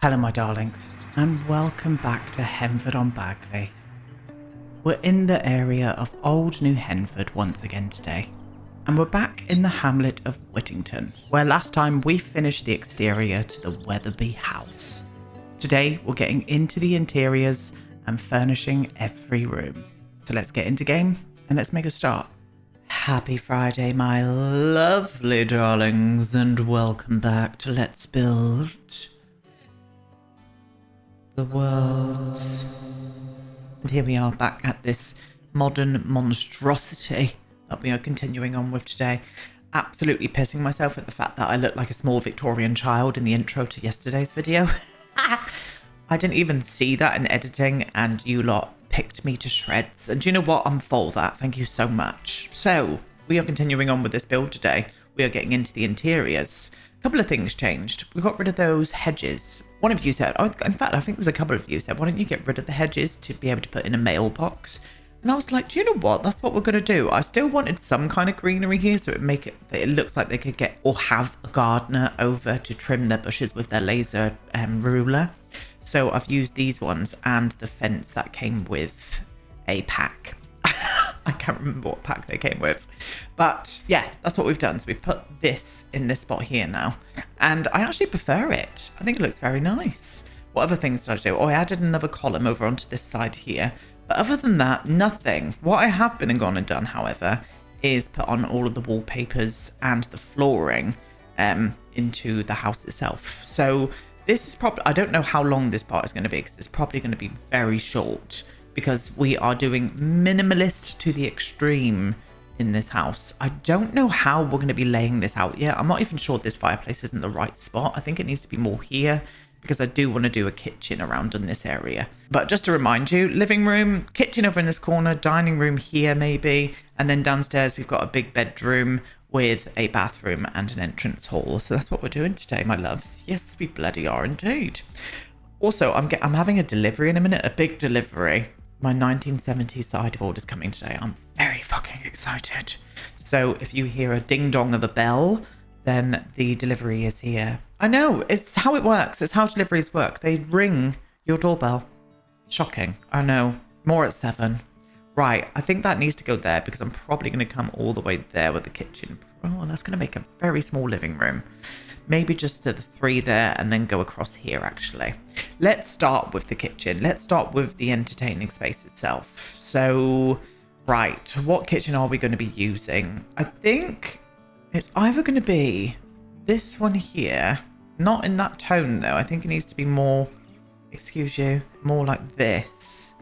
Hello my darlings, and welcome back to Henford on Bagley. We're in the area of old New Henford once again today, and we're back in the hamlet of Whittington, where last time we finished the exterior to the Wetherby house. Today we're getting into the interiors and furnishing every room. So let's get into game and let's make a start. Happy Friday my lovely darlings, and welcome back to Let's Build the Worlds. And here we are back at this modern monstrosity that we are continuing on with today. Absolutely pissing myself at the fact that I look like a small Victorian child in the intro to yesterday's video. I didn't even see that in editing and you lot picked me to shreds. And do you know what? I'm for that. Thank you so much. So we are continuing on with this build today. We are getting into the interiors. A couple of things changed. We got rid of those hedges. One of you said, in fact, I think it was a couple of you said, why don't you get rid of the hedges to be able to put in a mailbox? And I was like, do you know what? That's what we're going to do. I still wanted some kind of greenery here so it looks like they could get or have a gardener over to trim their bushes with their laser ruler. So I've used these ones and the fence that came with a pack. I can't remember what pack they came with. But yeah, that's what we've done. So we've put this in this spot here now. And I actually prefer it. I think it looks very nice. What other things did I do? Oh, I added another column over onto this side here. But other than that, nothing. What I have been and gone and done, however, is put on all of the wallpapers and the flooring into the house itself. So this is probably, I don't know how long this part is going to be because it's probably going to be very short because we are doing minimalist to the extreme in this house. I don't know how we're going to be laying this out yet. I'm not even sure this fireplace isn't the right spot. I think it needs to be more here because I do want to do a kitchen around in this area. But just to remind you, living room, kitchen over in this corner, dining room here maybe, and then downstairs we've got a big bedroom with a bathroom and an entrance hall. So that's what we're doing today, my loves. Yes, we bloody are indeed. Also, I'm having a delivery in a minute, a big delivery. My 1970s sideboard is coming today. I'm very fucking excited. So if you hear a ding dong of a bell, then the delivery is here. I know, it's how it works. It's how deliveries work. They ring your doorbell. Shocking. I know. More at 7. Right, I think that needs to go there because I'm probably going to come all the way there with the kitchen. Oh, that's going to make a very small living room. Maybe just to the 3 there and then go across here, actually. Let's start with the kitchen. Let's start with the entertaining space itself. So, right, what kitchen are we going to be using? I think it's either going to be this one here. Not in that tone, though. I think it needs to be more, excuse you, more like this.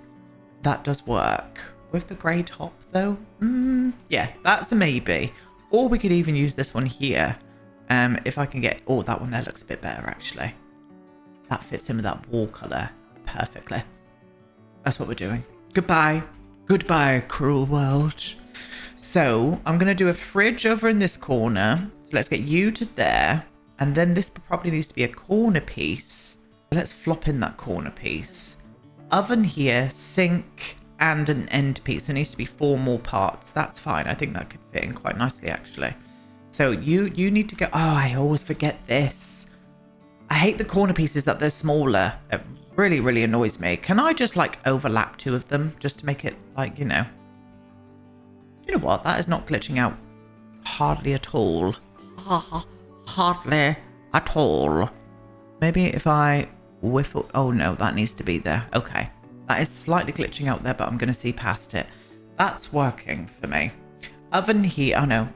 That does work. With the grey top, though? Yeah, that's a maybe. Or we could even use this one here. If I can get... Oh, that one there looks a bit better, actually. That fits in with that wall colour perfectly. That's what we're doing. Goodbye. Goodbye, cruel world. So, I'm going to do a fridge over in this corner. So let's get you to there. And then this probably needs to be a corner piece. Let's flop in that corner piece. Oven here, sink, and an end piece. So it needs to be 4 more parts. That's fine. I think that could fit in quite nicely, actually. So you need to go... Oh, I always forget this. I hate the corner pieces that they're smaller. It really, really annoys me. Can I just, like, overlap 2 of them just to make it, like, you know... You know what? That is not glitching out hardly at all. Hardly at all. Maybe if I whiffle... Oh, no, that needs to be there. Okay. That is slightly glitching out there, but I'm going to see past it. That's working for me. Oven here. Oh, no.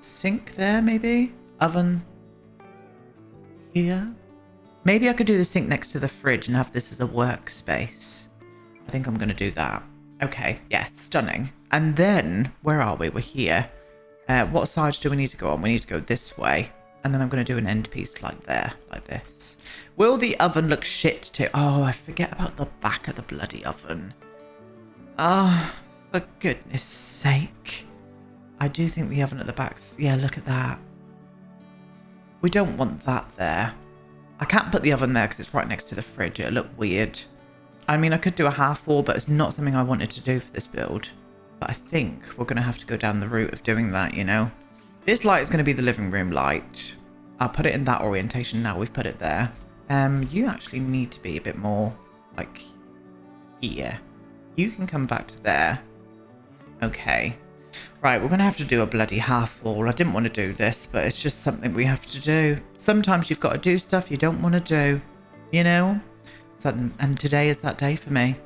Sink there, maybe? Oven here? Maybe I could do the sink next to the fridge and have this as a workspace. I think I'm going to do that. Okay, yeah, stunning. And then, where are we? We're here. What sides do we need to go on? We need to go this way. And then I'm going to do an end piece like there, like this. Will the oven look shit too? Oh, I forget about the back of the bloody oven. Oh, for goodness sake. I do think the oven at the back's... Yeah, look at that. We don't want that there. I can't put the oven there because it's right next to the fridge. It'll look weird. I mean, I could do a half wall, but it's not something I wanted to do for this build. But I think we're going to have to go down the route of doing that, you know. This light is going to be the living room light. I'll put it in that orientation now. We've put it there. You actually need to be a bit more like here. You can come back to there. Okay. Right, we're going to have to do a bloody half wall. I didn't want to do this, but it's just something we have to do. Sometimes you've got to do stuff you don't want to do, you know? And today is that day for me.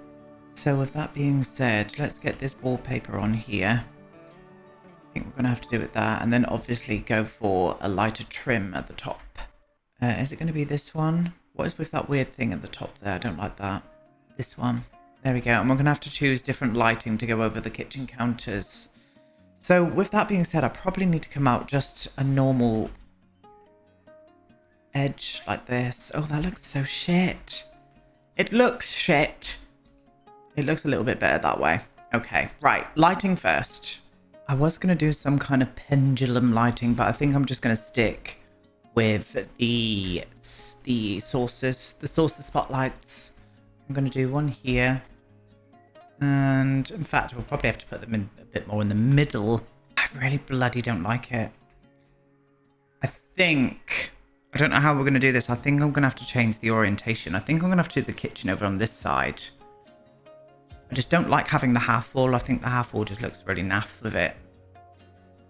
So with that being said, let's get this wallpaper on here. I think we're going to have to do it that. And then obviously go for a lighter trim at the top. Is it going to be this one? What is with that weird thing at the top there? I don't like that. This one. There we go. And we're going to have to choose different lighting to go over the kitchen counters. So with that being said, I probably need to come out just a normal edge like this. Oh, that looks so shit. It looks shit. It looks a little bit better that way. Okay, right. Lighting first. I was going to do some kind of pendulum lighting, but I think I'm just going to stick with the saucer spotlights. I'm going to do one here. And in fact, we'll probably have to put them in a bit more in the middle. I really bloody don't like it. I don't know how we're going to do this. I think I'm going to have to change the orientation. I think I'm going to have to do the kitchen over on this side. I just don't like having the half wall. I think the half wall just looks really naff with it.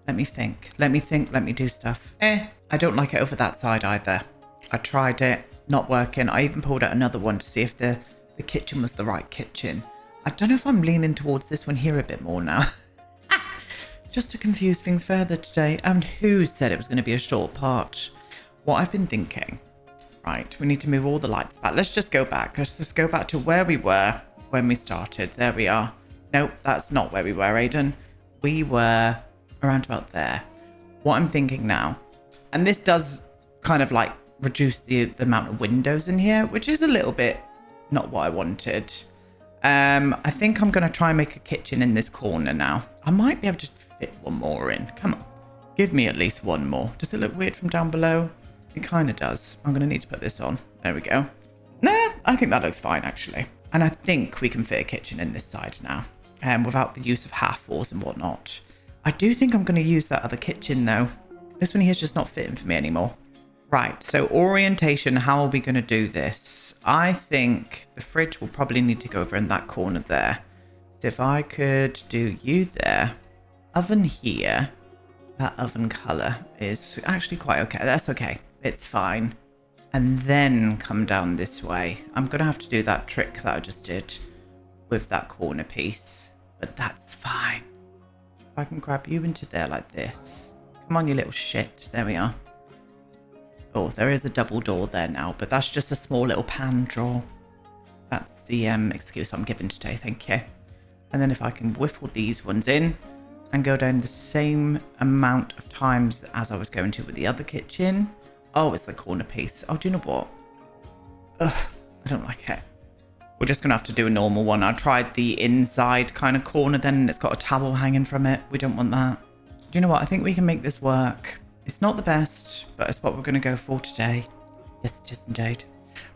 Let me think. Let me do stuff. I don't like it over that side either. I tried it. Not working. I even pulled out another one to see if the kitchen was the right kitchen. I don't know if I'm leaning towards this one here a bit more now. Just to confuse things further today. And who said it was going to be a short part? What I've been thinking. Right, we need to move all the lights back. Let's just go back. Let's just go back to where we were when we started. There we are. Nope, that's not where we were, Aiden. We were around about there. What I'm thinking now, and this does kind of like reduce the amount of windows in here, which is a little bit not what I wanted. I think I'm going to try and make a kitchen in this corner now. I might be able to fit one more in. Come on. Give me at least one more. Does it look weird from down below? It kind of does. I'm going to need to put this on. There we go. Nah, I think that looks fine, actually. And I think we can fit a kitchen in this side now, without the use of half walls and whatnot. I do think I'm going to use that other kitchen, though. This one here's just not fitting for me anymore. Right, so orientation, how are we going to do this? I think the fridge will probably need to go over in that corner there. So if I could do you there, oven here, that oven colour is actually quite okay. That's okay. It's fine. And then come down this way. I'm going to have to do that trick that I just did with that corner piece. But that's fine. If I can grab you into there like this. Come on, you little shit. There we are. Oh, there is a double door there now, but that's just a small little pan drawer. That's the excuse I'm given today, thank you. And then if I can whiffle these ones in and go down the same amount of times as I was going to with the other kitchen. Oh, it's the corner piece. Oh, do you know what? Ugh, I don't like it. We're just going to have to do a normal one. I tried the inside kind of corner then, and it's got a towel hanging from it. We don't want that. Do you know what? I think we can make this work. It's not the best, but it's what we're going to go for today. Yes, it is indeed.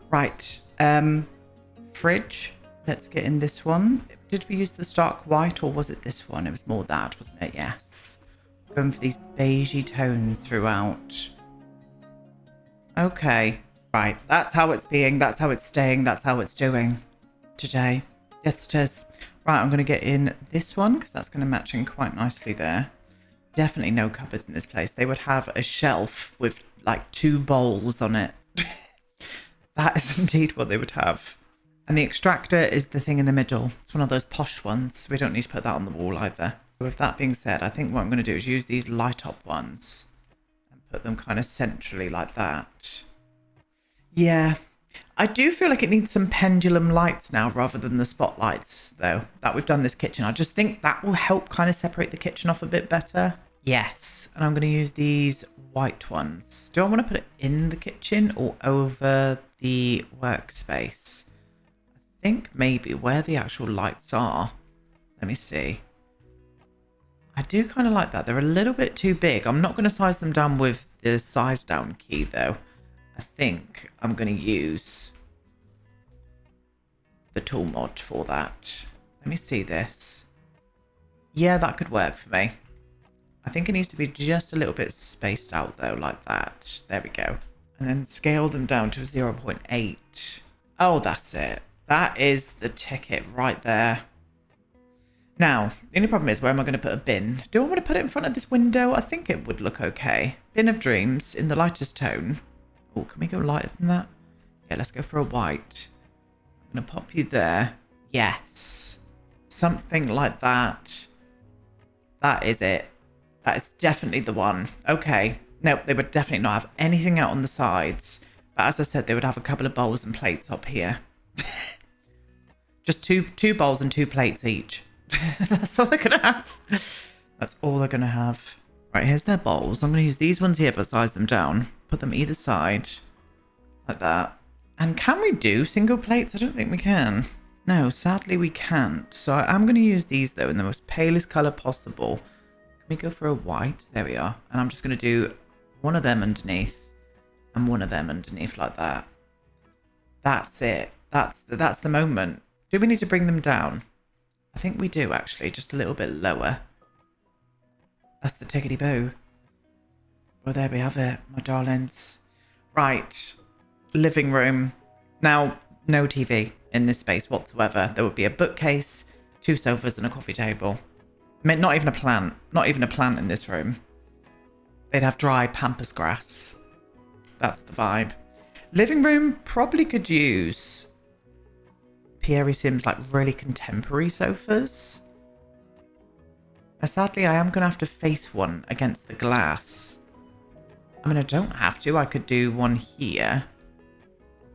Right. Fridge. Let's get in this one. Did we use the stark white or was it this one? It was more that, wasn't it? Yes. Going for these beigey tones throughout. Okay. Right. That's how it's being. That's how it's staying. That's how it's doing today. Yes, it is. Right. I'm going to get in this one because that's going to match in quite nicely there. Definitely no cupboards in this place. They would have a shelf with like 2 bowls on it. That is indeed what they would have. And the extractor is the thing in the middle. It's one of those posh ones. We don't need to put that on the wall either. So with that being said, I think what I'm going to do is use these light up ones and put them kind of centrally like that. Yeah. I do feel like it needs some pendulum lights now rather than the spotlights, though, that we've done this kitchen. I just think that will help kind of separate the kitchen off a bit better. Yes. And I'm going to use these white ones. Do I want to put it in the kitchen or over the workspace? I think maybe where the actual lights are. Let me see. I do kind of like that. They're a little bit too big. I'm not going to size them down with the size down key, though. I think I'm going to use the tool mod for that. Let me see this. Yeah, that could work for me. I think it needs to be just a little bit spaced out though, like that. There we go. and then scale them down to 0.8. Oh, that's it. That is the ticket right there. Now, the only problem is, where am I going to put a bin? Do I want to put it in front of this window? I think it would look okay. Bin of Dreams in the lightest tone. Oh, can we go lighter than that? Yeah, let's go for a white. I'm going to pop you there. Yes. Something like that. That is it. That is definitely the one. Okay. Nope, they would definitely not have anything out on the sides. But as I said, they would have a couple of bowls and plates up here. Just two bowls and 2 plates each. That's all they're going to have. That's all they're going to have. Right, here's their bowls. I'm going to use these ones here, but size them down. Put them either side. Like that. And can we do single plates? I don't think we can. No, sadly we can't. So I'm going to use these, though, in the most palest colour possible. Can we go for a white? There we are. And I'm just going to do one of them underneath. And one of them underneath like that. That's it. That's the moment. Do we need to bring them down? I think we do, actually. Just a little bit lower. That's the tickety-boo. Well, there we have it, my darlings. Right. Living room. Now, no TV in this space whatsoever. There would be a bookcase, 2 sofas and a coffee table. Not even a plant. Not even a plant in this room. They'd have dry pampas grass. That's the vibe. Living room probably could use Pierre Sim's like really contemporary sofas. Now, sadly, I am going to have to face one against the glass. I mean, I don't have to. I could do one here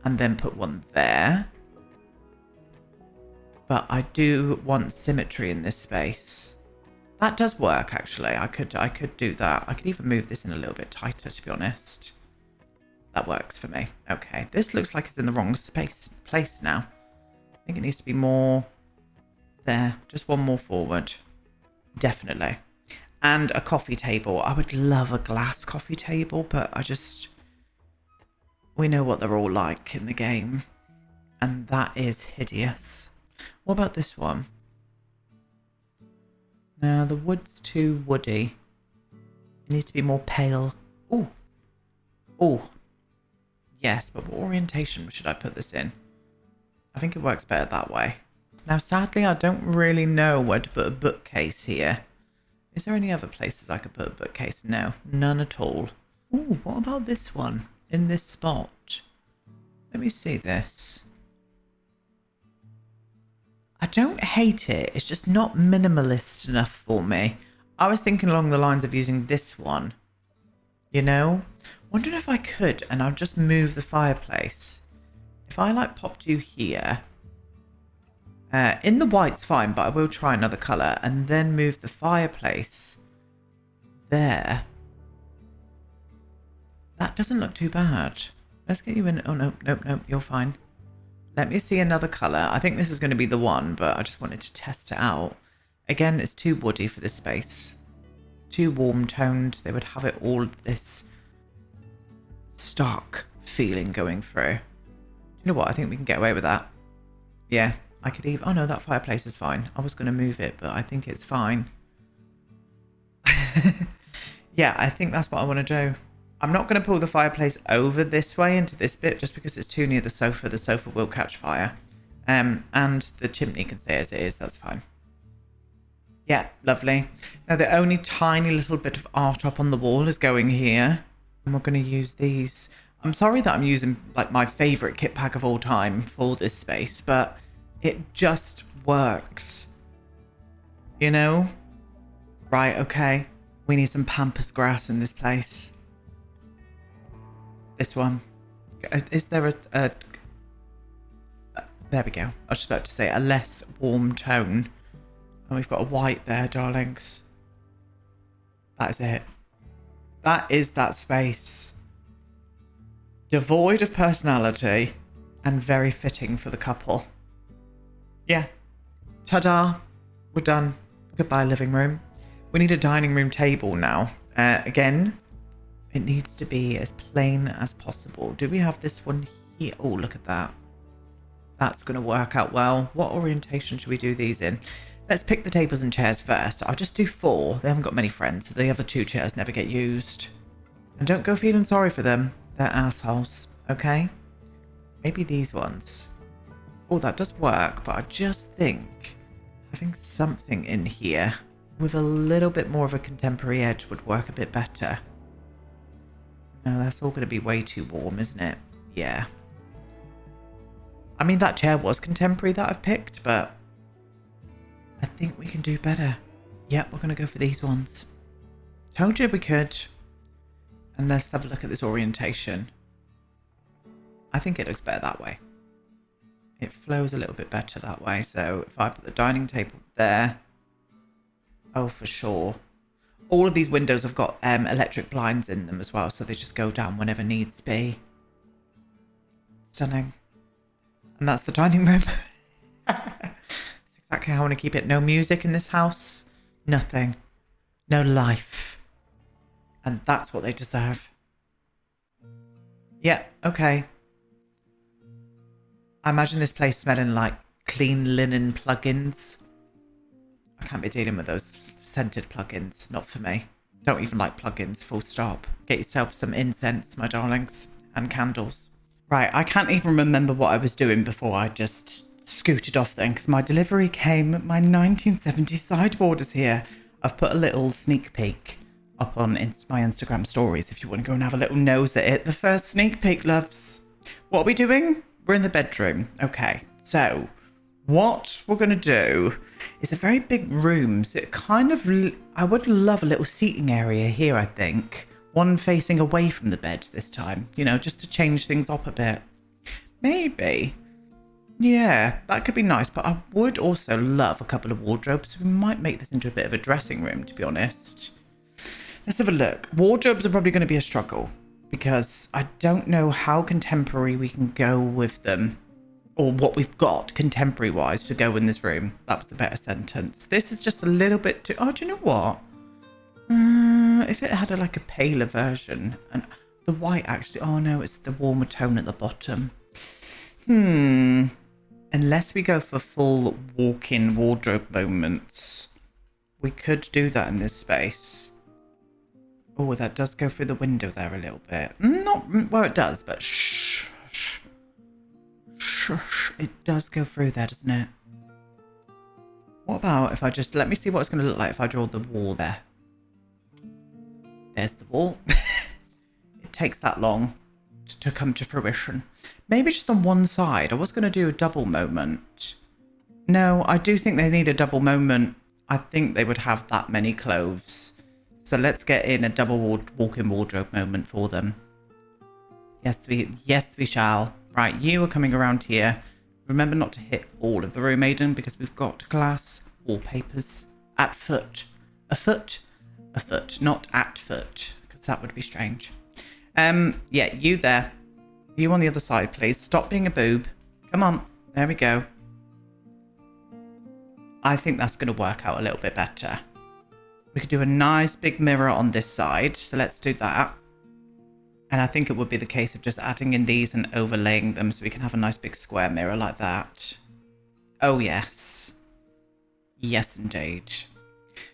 and then put one there. But I do want symmetry in this space. That does work, actually. I could do that. I could even move this in a little bit tighter, to be honest. That works for me. Okay, this looks like it's in the wrong place now. I think it needs to be more there. Just one more forward. Definitely. And a coffee table. I would love a glass coffee table, but we know what they're all like in the game. And that is hideous. What about this one? No, the wood's too woody. It needs to be more pale. Ooh. Ooh. Yes, but what orientation should I put this in? I think it works better that way. Now, sadly, I don't really know where to put a bookcase here. Is there any other places I could put a bookcase? No, none at all. Ooh, what about this one? In this spot? Let me see this. I don't hate it. It's just not minimalist enough for me. I was thinking along the lines of using this one. You know? Wondering if I could, and I'll just move the fireplace. If I like popped you here. In the white's fine, but I will try another colour. And then move the fireplace there. That doesn't look too bad. Let's get you in. Oh, no, nope, nope, you're fine. Let me see another colour. I think this is going to be the one, but I just wanted to test it out. Again, it's too woody for this space. Too warm toned. They would have it all this stark feeling going through. You know what? I think we can get away with that. Yeah, I could even... Oh no, that fireplace is fine. I was going to move it, but I think it's fine. Yeah, I think that's what I want to do. I'm not going to pull the fireplace over this way into this bit just because it's too near the sofa. The sofa will catch fire. And the chimney can stay as it is. That's fine. Yeah, lovely. Now, the only tiny little bit of art up on the wall is going here. And we're going to use these. I'm sorry that I'm using like my favourite kit pack of all time for this space, but it just works. You know? Right, okay. We need some pampas grass in this place. This one. Is there a there we go. I was just about to say a less warm tone. And we've got a white there, darlings. That is it. That is that space. Devoid of personality and very fitting for the couple. Yeah. Ta-da. We're done. Goodbye, living room. We need a dining room table now. Again, it needs to be as plain as possible. Do we have this one here? Oh, look at that. That's going to work out well. What orientation should we do these in? Let's pick the tables and chairs first. I'll just do 4. They haven't got many friends, so the other 2 chairs never get used. And don't go feeling sorry for them. They're assholes, okay? Maybe these ones. Oh, that does work, but I just think having something in here with a little bit more of a contemporary edge would work a bit better. No, that's all going to be way too warm, isn't it? Yeah. I mean, that chair was contemporary that I've picked, but I think we can do better. Yep, we're going to go for these ones. Told you we could. And let's have a look at this orientation. I think it looks better that way. It flows a little bit better that way. So if I put the dining table there. Oh, for sure. All of these windows have got electric blinds in them as well, so they just go down whenever needs be. Stunning. And that's the dining room. That's exactly how I want to keep it. No music in this house. Nothing. No life. And that's what they deserve. Yeah, okay. I imagine this place smelling like clean linen plugins. I can't be dealing with those scented plugins. Not for me. Don't even like plugins, full stop. Get yourself some incense, my darlings, and candles. Right, I can't even remember what I was doing before I just scooted off then, because my delivery came. My 1970 sideboard is here. I've put a little sneak peek up on my Instagram stories if you want to go and have a little nose at it. The first sneak peek, loves. What are we doing? We're in the bedroom. Okay, so what we're going to do is a very big room. So it kind of, I would love a little seating area here, I think. One facing away from the bed this time, you know, just to change things up a bit. Maybe. Yeah, that could be nice. But I would also love a couple of wardrobes. We might make this into a bit of a dressing room, to be honest. Let's have a look. Wardrobes are probably going to be a struggle because I don't know how contemporary we can go with them, or what we've got contemporary wise to go in this room. That was the better sentence. This is just a little bit too... Oh, do you know what? If it had like a paler version, and the white actually... Oh no, it's the warmer tone at the bottom. Unless we go for full walk-in wardrobe moments, we could do that in this space. Oh, that does go through the window there a little bit. Not... Well, it does, but shh. It does go through there, doesn't it? What about if I just... Let me see what it's going to look like if I draw the wall there. There's the wall. It takes that long to come to fruition. Maybe just on one side. I was going to do a double moment. No, I do think they need a double moment. I think they would have that many clothes. So let's get in a double walk-in wardrobe moment for them. Yes, we shall. Right, you are coming around here. Remember not to hit all of the room, Aiden, because we've got glass wallpapers at foot. A foot, not at foot, because that would be strange. Yeah, you there. You on the other side, please. Stop being a boob. Come on. There we go. I think that's going to work out a little bit better. We could do a nice big mirror on this side, so let's do that. And I think it would be the case of just adding in these and overlaying them so we can have a nice big square mirror like that. Oh, yes. Yes, indeed.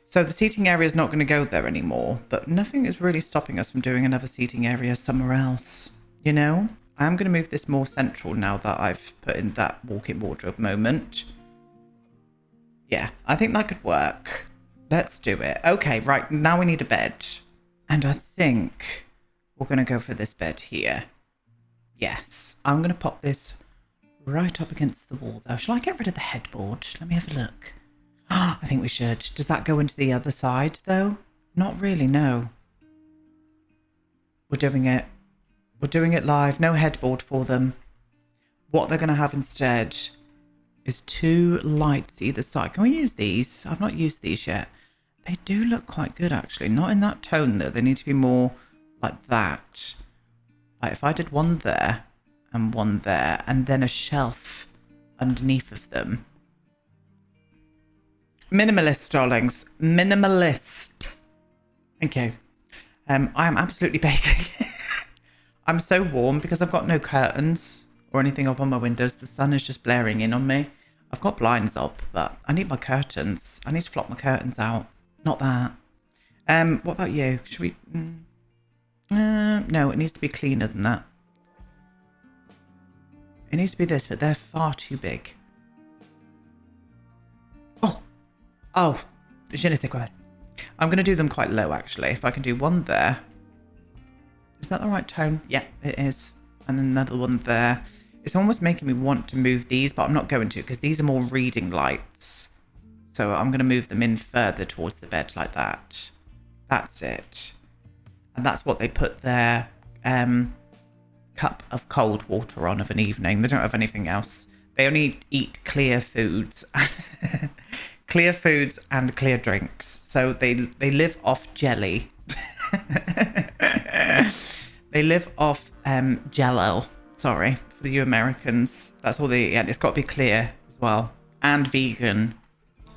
So the seating area is not going to go there anymore, but nothing is really stopping us from doing another seating area somewhere else. You know? I am going to move this more central now that I've put in that walk-in wardrobe moment. Yeah, I think that could work. Let's do it. Okay, right, now we need a bed. And I think... we're going to go for this bed here. Yes. I'm going to pop this right up against the wall, though. Shall I get rid of the headboard? Let me have a look. I think we should. Does that go into the other side, though? Not really, no. We're doing it. We're doing it live. No headboard for them. What they're going to have instead is two lights either side. Can we use these? I've not used these yet. They do look quite good, actually. Not in that tone, though. They need to be more... like that. Like if I did one there and then a shelf underneath of them. Minimalist, darlings. Minimalist. Thank you. I am absolutely baking. I'm so warm because I've got no curtains or anything up on my windows. The sun is just blaring in on me. I've got blinds up, but I need my curtains. I need to flop my curtains out. Not that. What about you? Should we... No, it needs to be cleaner than that. It needs to be this, but they're far too big. Oh, je ne sais quoi. I'm going to do them quite low, actually. If I can do one there. Is that the right tone? Yeah, it is. And another one there. It's almost making me want to move these, but I'm not going to because these are more reading lights. So I'm going to move them in further towards the bed like that. That's it. And that's what they put their cup of cold water on of an evening. They don't have anything else. They only eat clear foods. Clear foods and clear drinks. So they live off jelly. They live off Jello. Sorry for you Americans. That's all they eat. And it's got to be clear as well. And vegan.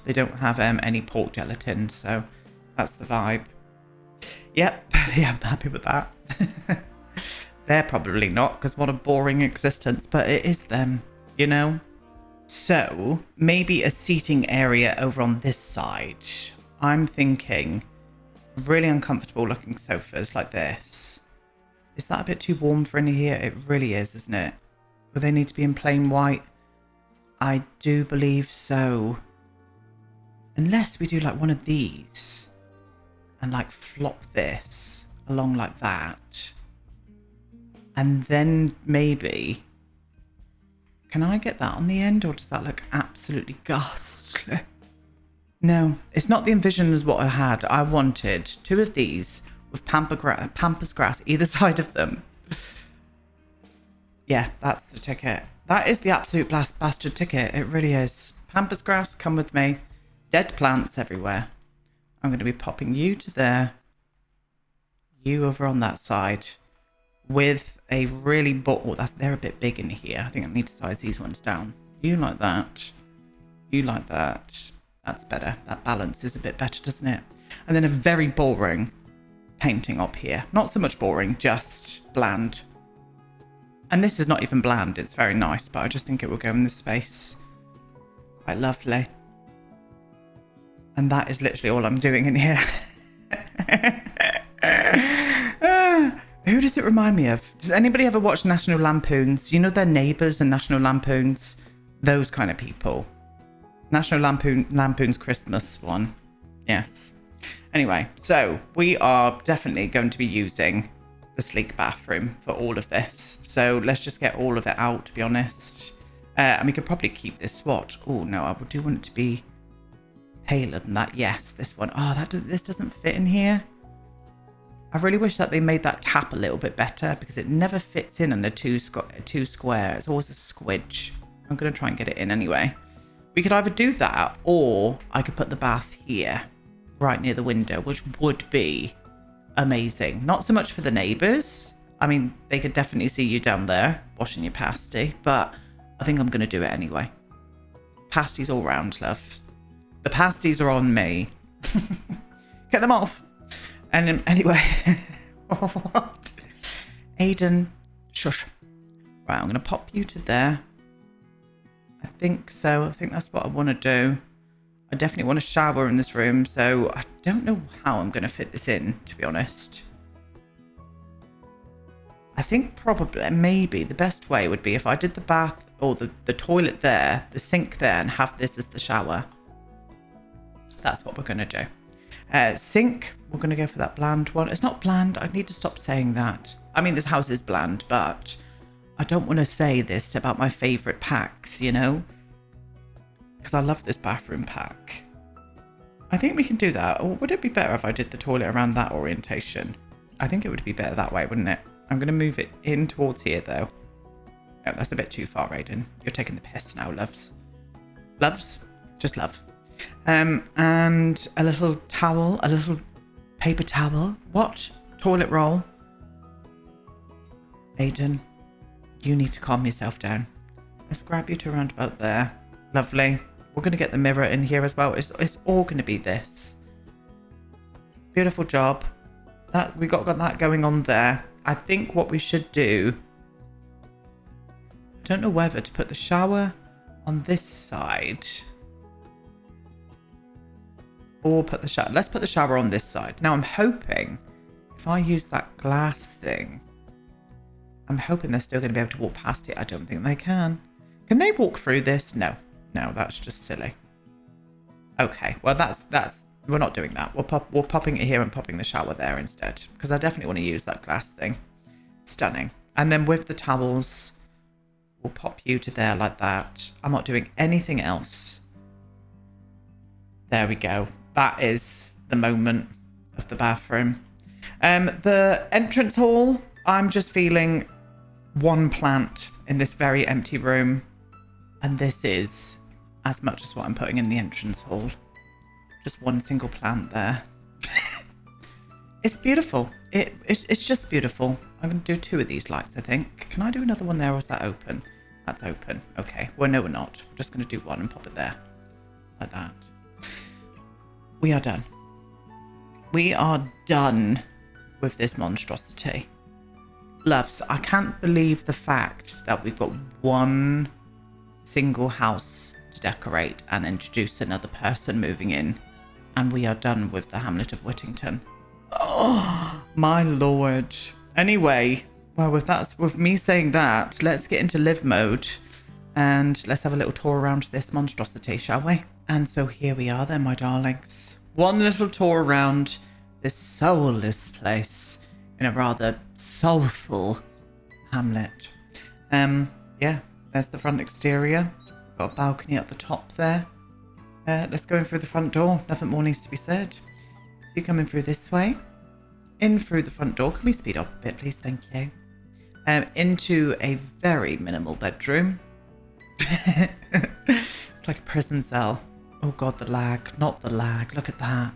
They don't have any pork gelatin. So that's the vibe. Yep. Yeah, I'm happy with that. They're probably not, because what a boring existence. But it is them, you know? So maybe a seating area over on this side. I'm thinking really uncomfortable looking sofas like this. Is that a bit too warm for any here? It really is, isn't it? Will they need to be in plain white? I do believe so. Unless we do like one of these and like flop this along like that. And then maybe... Can I get that on the end, or does that look absolutely ghastly? No, it's not the envision as what I had. I wanted two of these with pampas grass either side of them. Yeah, that's the ticket. That is the absolute bastard ticket. It really is. Pampas grass, come with me. Dead plants everywhere. I'm going to be popping you to there. You over on that side. With a really they're a bit big in here. I think I need to size these ones down. You like that. You like that. That's better. That balance is a bit better, doesn't it? And then a very boring painting up here. Not so much boring, just bland. And this is not even bland. It's very nice, but I just think it will go in this space. Quite lovely. And that is literally all I'm doing in here. Who does it remind me of? Does anybody ever watch National Lampoons? You know their neighbours and National Lampoons? Those kind of people. National Lampoon's Christmas one. Yes. Anyway, so we are definitely going to be using the sleek bathroom for all of this. So let's just get all of it out, to be honest. And we could probably keep this swatch. Oh, no, I do want it to be paler than that. Yes, this one. Oh, this doesn't fit in here. I really wish that they made that tap a little bit better because it never fits in under two square. It's always a squidge. I'm going to try and get it in anyway. We could either do that or I could put the bath here, right near the window, which would be amazing. Not so much for the neighbours. I mean, they could definitely see you down there washing your pasty, but I think I'm going to do it anyway. Pasties all round, love. The pasties are on me. Get them off. And anyway, what? Aiden, shush. Right, I'm going to pop you to there. I think so. I think that's what I want to do. I definitely want to shower in this room, so I don't know how I'm going to fit this in, to be honest. I think probably, maybe the best way would be if I did the bath or the toilet there, the sink there, and have this as the shower. That's what we're going to do. Sink, we're going to go for that bland one. It's not bland. I need to stop saying that. I mean, this house is bland, but I don't want to say this about my favourite packs, you know? Because I love this bathroom pack. I think we can do that. Or would it be better if I did the toilet around that orientation? I think it would be better that way, wouldn't it? I'm going to move it in towards here, though. Oh, that's a bit too far, Aiden. You're taking the piss now, loves. Loves? Just love. And a little towel, a little paper towel. What? Toilet roll. Aiden, you need to calm yourself down. Let's grab you to around about there. Lovely. We're going to get the mirror in here as well. It's all going to be this. Beautiful job. We got that going on there. I think what we should do... I don't know whether to put the shower on this side... or put the shower. Let's put the shower on this side. Now I'm hoping if I use that glass thing, I'm hoping they're still going to be able to walk past it. I don't think they can. Can they walk through this? No. No, that's just silly. Okay, well that's we're not doing that. We're popping it here and popping the shower there instead, because I definitely want to use that glass thing. Stunning. And then with the towels, we'll pop you to there like that. I'm not doing anything else. There we go. That is the moment of the bathroom. The entrance hall, I'm just feeling one plant in this very empty room. And this is as much as what I'm putting in the entrance hall. Just one single plant there. It's beautiful. It's just beautiful. I'm going to do 2 of these lights, I think. Can I do another one there, or is that open? That's open. Okay. Well, no, we're not. We're just going to do one and pop it there. Like that. We are done. We are done with this monstrosity. Loves, I can't believe the fact that we've got one single house to decorate and introduce another person moving in, and we are done with the Hamlet of Whittington. Oh my lord. Anyway, well, with me saying that, let's get into live mode and let's have a little tour around this monstrosity, shall we? And so here we are then, my darlings. One little tour around this soulless place in a rather soulful Hamlet. Yeah, there's the front exterior. Got a balcony at the top there. Let's go in through the front door. Nothing more needs to be said. So you come in through this way. In through the front door. Can we speed up a bit, please? Thank you. Into a very minimal bedroom. It's like a prison cell. Oh god, the lag. Not the lag. Look at that.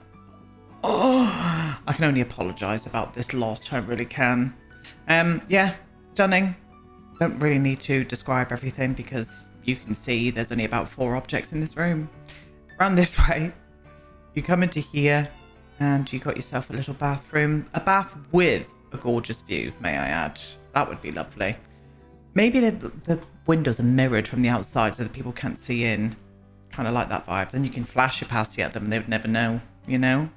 Oh, I can only apologise about this lot. I really can. Yeah, stunning. Don't really need to describe everything because you can see there's only about 4 objects in this room. Around this way, you come into here and you got yourself a little bathroom. A bath with a gorgeous view, may I add. That would be lovely. Maybe the windows are mirrored from the outside so that people can't see in. Kind of like that vibe. Then you can flash your passy at them and they would never know, you know?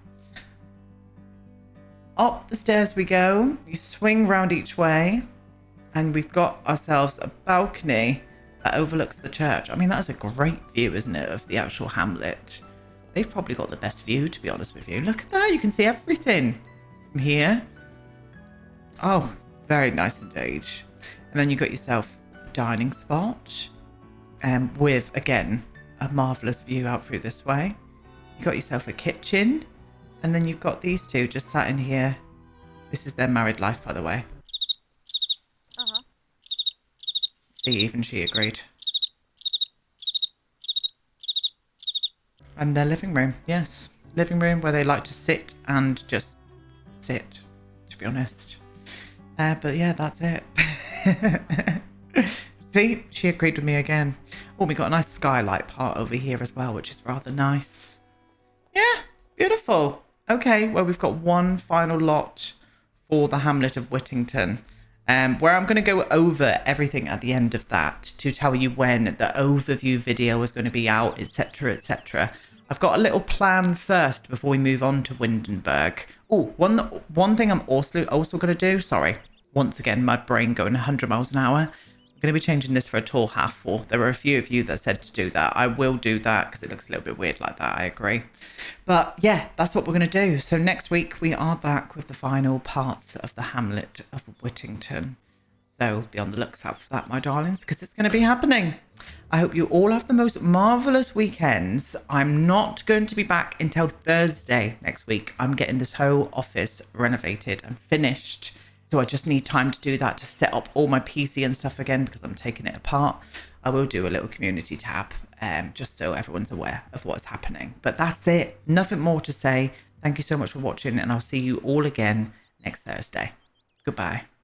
Up the stairs we go. You swing round each way. And we've got ourselves a balcony that overlooks the church. I mean, that's a great view, isn't it, of the actual Hamlet. They've probably got the best view, to be honest with you. Look at that. You can see everything from here. Oh, very nice indeed. And then you got yourself a dining spot with, again, a marvellous view out through this way. You got yourself a kitchen. And then you've got these two just sat in here. This is their married life, by the way. See, even she agreed. And their living room, yes. Living room where they like to sit and just sit, to be honest. But yeah, that's it. See, she agreed with me again. Oh, we got a nice skylight part over here as well, which is rather nice. Yeah, beautiful. Okay, well, we've got one final lot for the Hamlet of Whittington. Where I'm going to go over everything at the end of that to tell you when the overview video is going to be out, etc, etc. I've got a little plan first before we move on to Windenburg. Oh, one thing I'm also going to do, sorry, once again, my brain going 100 miles an hour. I'm going to be changing this for a tall half wall. There were a few of you that said to do that. I will do that because it looks a little bit weird like that. I agree. But yeah, that's what we're going to do. So next week we are back with the final parts of the Hamlet of Whittington. So be on the lookout for that, my darlings, because it's going to be happening. I hope you all have the most marvellous weekends. I'm not going to be back until Thursday next week. I'm getting this whole office renovated and finished. So I just need time to do that, to set up all my PC and stuff again because I'm taking it apart. I will do a little community tab just so everyone's aware of what's happening. But that's it. Nothing more to say. Thank you so much for watching and I'll see you all again next Thursday. Goodbye.